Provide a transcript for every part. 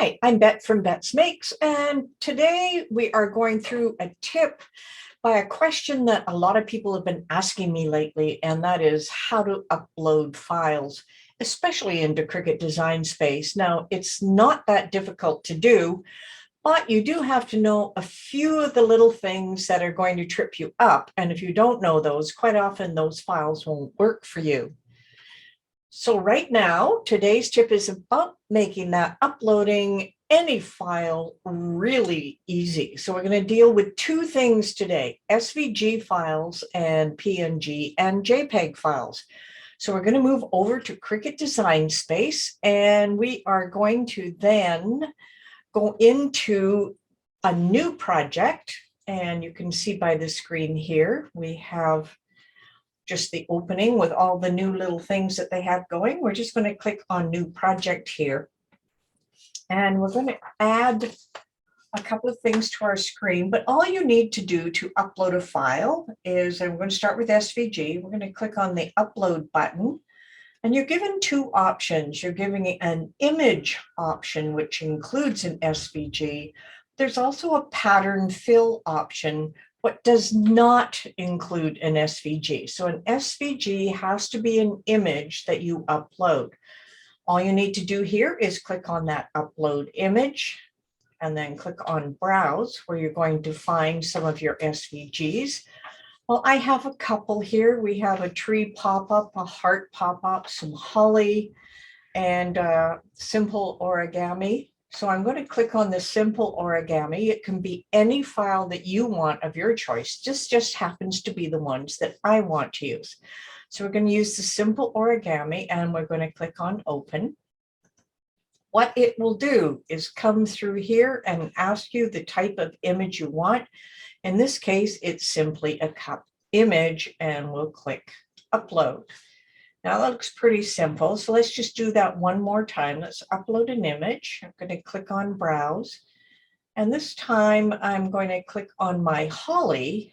Hi, I'm Bet from Bet's Makes, and today we are going through a tip by a question that a lot of people have been asking me lately, and that is how to upload files, especially into Cricut Design Space. Now, it's not that difficult to do, but you do have to know a few of the little things that are going to trip you up, and if you don't know those, quite often those files won't work for you. So right now, today's tip is about making that uploading any file really easy. So we're going to deal with two things today, SVG files and PNG and JPEG files. So we're going to move over to Cricut Design Space, and we are going to then go into a new project. And you can see by the screen here, we have just the opening with all the new little things that they have going. We're just going to click on new project here. And we're going to add a couple of things to our screen, but all you need to do to upload a file is, and we're going to start with SVG. We're going to click on the upload button, and you're given two options. You're giving an image option, which includes an SVG. There's also a pattern fill option, what does not include an SVG. So an SVG has to be an image that you upload. All you need to do here is click on that upload image and then click on browse, where you're going to find some of your SVGs. Well, I have a couple here. We have a tree pop-up, a heart pop-up, some holly, and simple origami. So I'm going to click on the simple origami. It can be any file that you want of your choice. Just happens to be the ones that I want to use. So we're going to use the simple origami, and we're going to click on open. What it will do is come through here and ask you the type of image you want. In this case, it's simply a cut image, and we'll click upload. Now that looks pretty simple. So let's just do that one more time. Let's upload an image. I'm going to click on browse. And this time I'm going to click on my holly,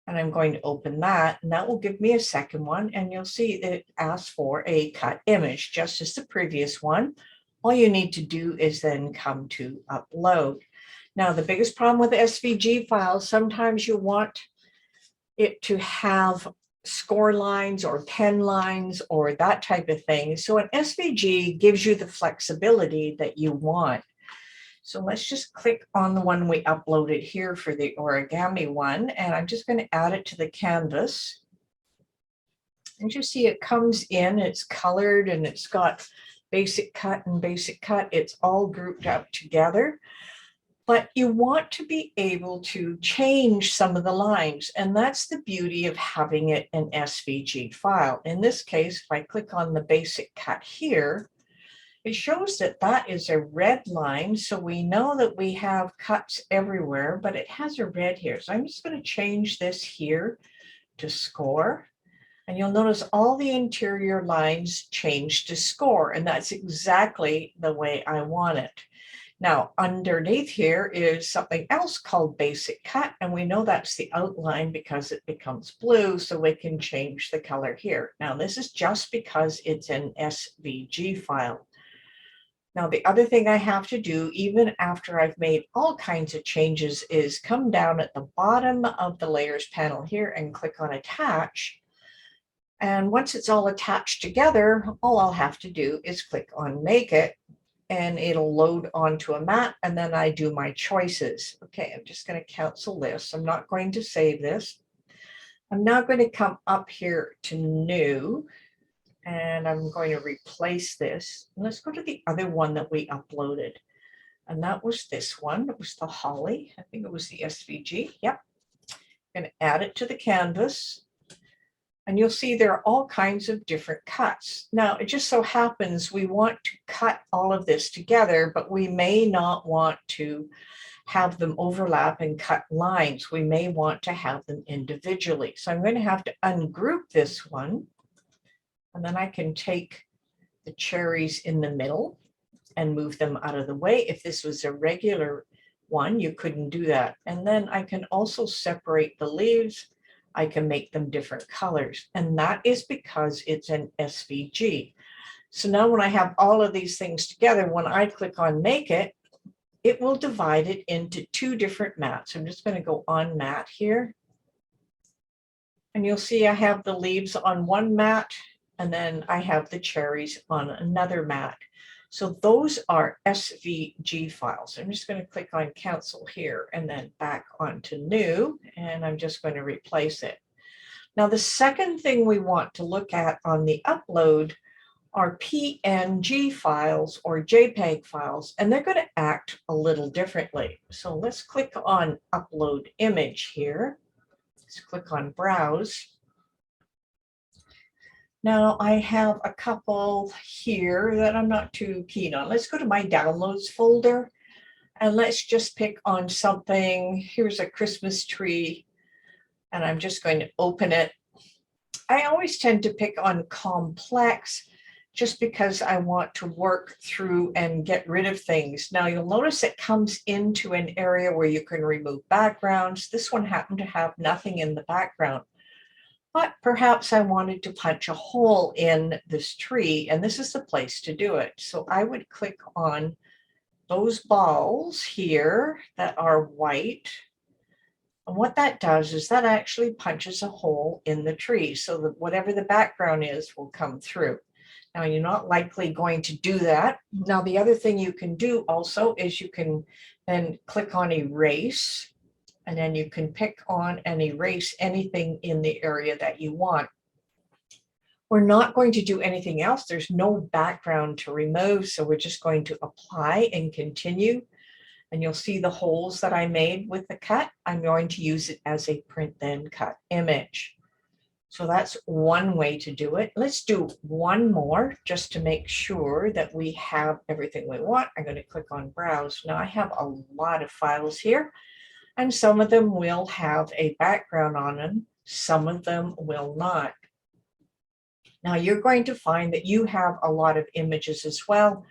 and I'm going to open that, and that will give me a second one. And you'll see that it asks for a cut image, just as the previous one. All you need to do is then come to upload. Now, the biggest problem with SVG files, sometimes you want it to have score lines or pen lines or that type of thing. So an SVG gives you the flexibility that you want. So let's just click on the one we uploaded here for the origami one, and I'm just going to add it to the canvas. And you see it comes in, it's colored, and it's got basic cut and basic cut. It's all grouped up together. But you want to be able to change some of the lines, and that's the beauty of having it an SVG file. In this case, if I click on the basic cut here, it shows that that is a red line, so we know that we have cuts everywhere, but it has a red here. So I'm just going to change this here to score, and you'll notice all the interior lines change to score, and that's exactly the way I want it. Now, underneath here is something else called basic cut, and we know that's the outline because it becomes blue, so we can change the color here. Now, this is just because it's an SVG file. Now, the other thing I have to do, even after I've made all kinds of changes, is come down at the bottom of the layers panel here and click on attach. And once it's all attached together, all I'll have to do is click on make it, and it'll load onto a map, and then I do my choices. Okay, I'm just going to cancel this. I'm not going to save this. I'm now going to come up here to new, and I'm going to replace this. And let's go to the other one that we uploaded. And that was this one. It was the holly. I think it was the SVG. Yep. I'm going to add it to the canvas. And you'll see there are all kinds of different cuts. Now, it just so happens we want to cut all of this together, but we may not want to have them overlap and cut lines. We may want to have them individually. So I'm going to have to ungroup this one, and then I can take the cherries in the middle and move them out of the way. If this was a regular one, you couldn't do that. And then I can also separate the leaves. I can make them different colors, and that is because it's an SVG. So now when I have all of these things together, when I click on Make It, it will divide it into two different mats. I'm just going to go on mat here. And you'll see I have the leaves on one mat, and then I have the cherries on another mat. So those are SVG files. I'm just going to click on Cancel here and then back onto New, and I'm just going to replace it. Now, the second thing we want to look at on the upload are PNG files or JPEG files, and they're going to act a little differently. So let's click on Upload Image here. Let's click on Browse. Now I have a couple here that I'm not too keen on. Let's go to my Downloads folder, and let's just pick on something. Here's a Christmas tree, and I'm just going to open it. I always tend to pick on complex just because I want to work through and get rid of things. Now you'll notice it comes into an area where you can remove backgrounds. This one happened to have nothing in the background, but perhaps I wanted to punch a hole in this tree, and this is the place to do it. So I would click on those balls here that are white. And what that does is that actually punches a hole in the tree so that whatever the background is will come through. Now, you're not likely going to do that. Now, the other thing you can do also is you can then click on Erase, and then you can pick on and erase anything in the area that you want. We're not going to do anything else. There's no background to remove, so we're just going to apply and continue. And you'll see the holes that I made with the cut. I'm going to use it as a print then cut image. So that's one way to do it. Let's do one more just to make sure that we have everything we want. I'm going to click on Browse. Now I have a lot of files here, and some of them will have a background on them. Some of them will not. Now you're going to find that you have a lot of images as well.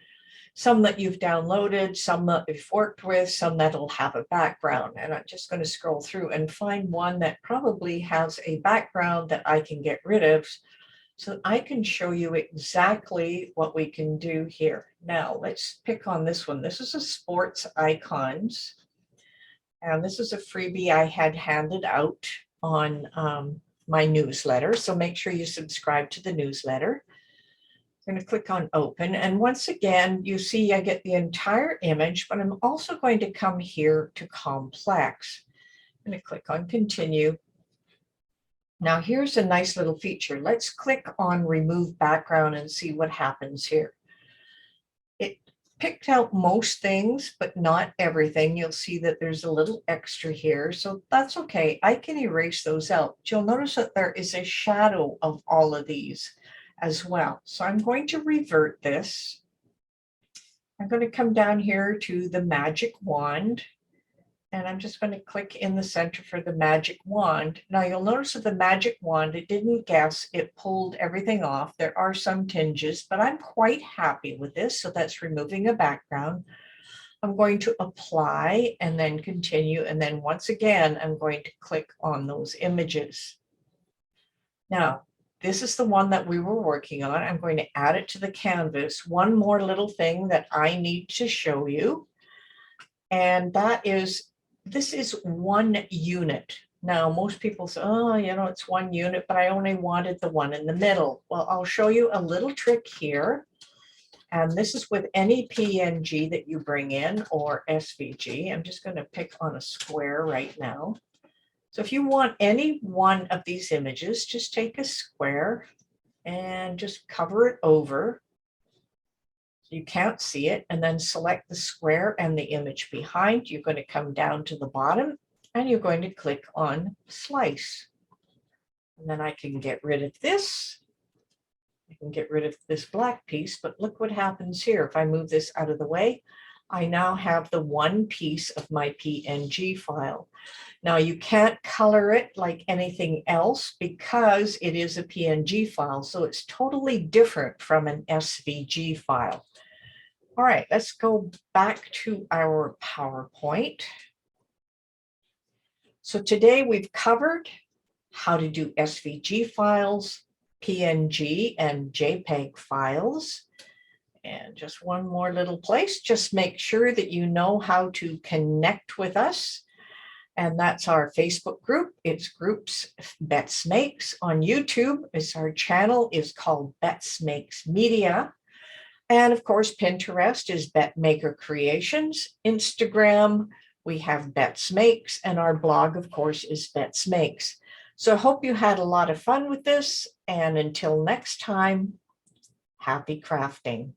Some that you've downloaded, some that you've worked with, some that'll have a background. And I'm just going to scroll through and find one that probably has a background that I can get rid of, so I can show you exactly what we can do here. Now let's pick on this one. This is a sports icons, and this is a freebie I had handed out on my newsletter. So make sure you subscribe to the newsletter. I'm going to click on Open, and once again, you see I get the entire image, but I'm also going to come here to Complex. I'm going to click on Continue. Now here's a nice little feature. Let's click on Remove Background and see what happens here. It picked out most things, but not everything. You'll see that there's a little extra here, so that's okay. I can erase those out. You'll notice that there is a shadow of all of these as well. So I'm going to revert this. I'm going to come down here to the magic wand, and I'm just going to click in the center for the magic wand. Now you'll notice that the magic wand, it didn't guess, it pulled everything off. There are some tinges, but I'm quite happy with this. So that's removing a background. I'm going to apply and then continue. And then once again, I'm going to click on those images. Now, this is the one that we were working on. I'm going to add it to the canvas. One more little thing that I need to show you, and that is, this is one unit. Now, most people say, oh, you know, it's one unit, but I only wanted the one in the middle. Well, I'll show you a little trick here. And this is with any PNG that you bring in or SVG. I'm just going to pick on a square right now. So if you want any one of these images, just take a square and just cover it over so you can't see it, and then select the square and the image behind. You're going to come down to the bottom and you're going to click on Slice. And then I can get rid of this. I can get rid of this black piece, but look what happens here. If I move this out of the way, I now have the one piece of my PNG file. Now you can't color it like anything else because it is a PNG file, so it's totally different from an SVG file. All right, let's go back to our PowerPoint. So today we've covered how to do SVG files, PNG and JPEG files. And just one more little place. Just make sure that you know how to connect with us. And that's our Facebook group. It's Groups Bets Makes. On YouTube, our channel is called Bets Makes Media. And of course, Pinterest is Bet Maker Creations. Instagram, we have Bets Makes. And our blog, of course, is Bets Makes. So I hope you had a lot of fun with this. And until next time, happy crafting.